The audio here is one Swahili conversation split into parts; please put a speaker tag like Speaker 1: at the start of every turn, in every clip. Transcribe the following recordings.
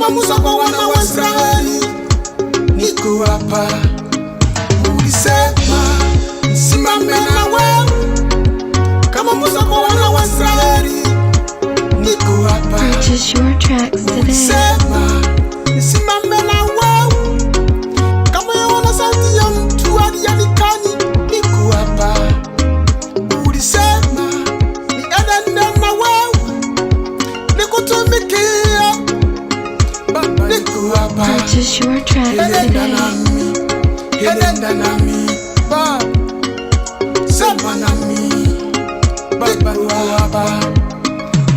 Speaker 1: kama Musa kwa wana wa Israeli, niko hapa. Ulisema nisimame na wewe kama Musa kwa wana wa Israeli, niko hapa.
Speaker 2: Purchase your tracks today.
Speaker 1: Ulisema nisimame na wewe kama Yohana sauti ya mtu aliyenikani, niko hapa. Ulisema niende na wewe nikutumikia, Baba niko hapa.
Speaker 2: Purchase your tracks today.
Speaker 1: Enenda nami, Baba, sema nami, Baba niko hapa.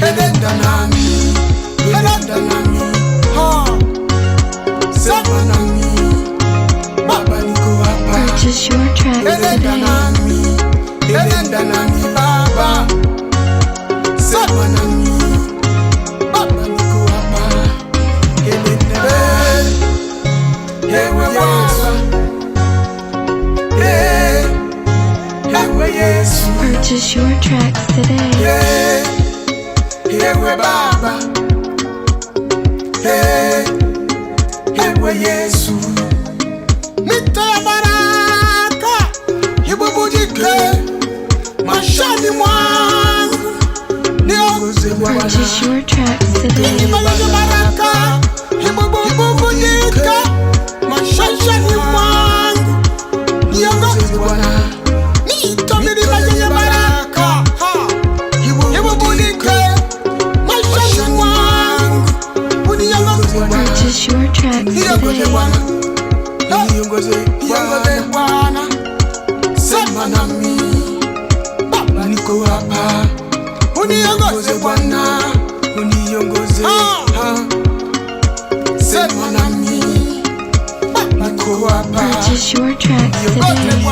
Speaker 1: Enenda nami, sema nami, Baba niko hapa.
Speaker 2: Purchase your tracks today.
Speaker 1: Enenda nami, Baba, sema nami, Baba niko hapa. Enenda, ewe Yesu.
Speaker 2: Purchase your tracks today.
Speaker 1: Ewe Baba, ewe Yesu. Mito ya baraka ibubujike maishani mwangu, niongoze Bwana.
Speaker 2: Purchase your tracks today.
Speaker 1: Mito ya baraka ibubujike maishani mwangu, niongoze Bwana. Mito ya baraka ibubujike maishani mwangu, niongoze Bwana.
Speaker 2: Purchase your tracks
Speaker 1: Niongoze
Speaker 2: today.
Speaker 1: Bwana, niongoze Bwana, sema nami, Baba niko hapa. Uniongoze Bwana, uniongoze, sema nami, Baba niko hapa.
Speaker 2: Purchase your tracks
Speaker 1: Niongoze
Speaker 2: today.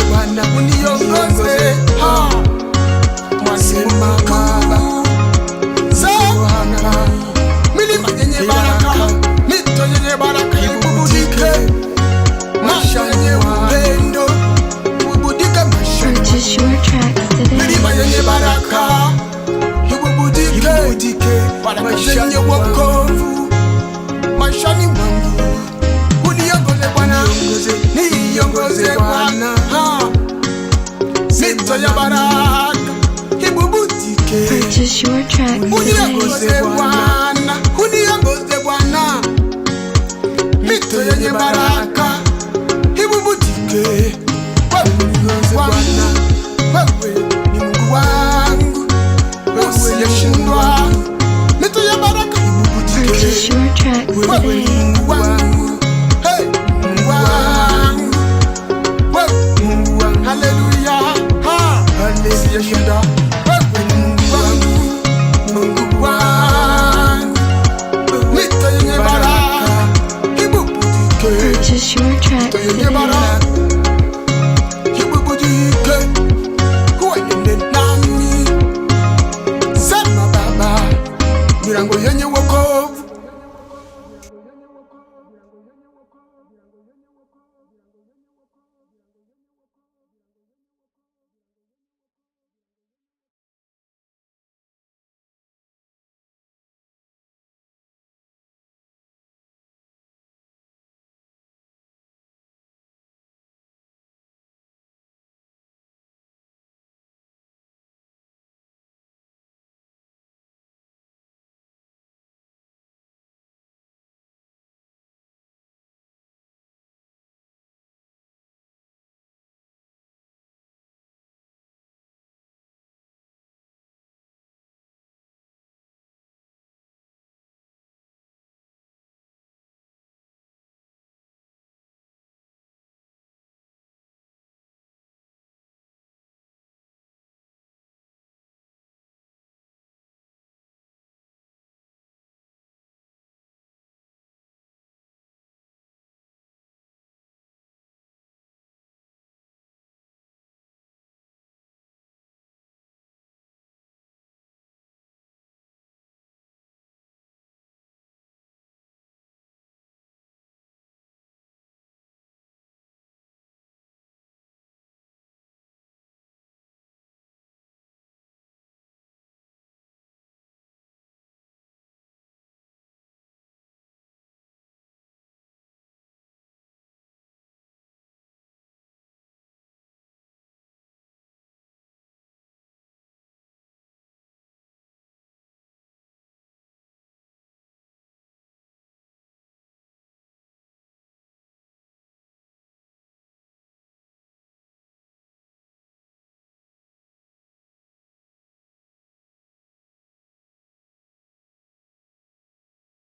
Speaker 1: Bwana, uniongoze, mwasema Baba, sema nami, milima yenye baraka, mito yenye baraka ibubudike, maisha yenye upendo ibubudike maishani
Speaker 2: Purchase your tracks today.
Speaker 1: milima yenye baraka ibubudike, maisha yenye wokovu maishani mwangu. Uniongoze Bwana, niongoze Bwana, mito ya baraka ibubudike.
Speaker 2: Purchase your tracks today.
Speaker 1: Uniongoze Bwana, uniongoze Bwana, mito yenye baraka ibubudike. Uniongoze Bwana, wewe ni Mungu wangu, usiyeshindwa. Mito ya baraka ibubudike,
Speaker 2: Purchase your tracks
Speaker 1: wewe ni
Speaker 2: today.
Speaker 1: Mungu wangu, hey, Mungu wangu, wewe ni Mungu wangu. Haleluya, usiyeshindwa. Wewe ni Mungu wangu, Mungu wangu, mito yenye baraka ibubudike.
Speaker 2: Purchase your tracks
Speaker 1: Mito yenye
Speaker 2: today.
Speaker 1: baraka ibubudike, uende nami, sema Baba, milango yenye wokovu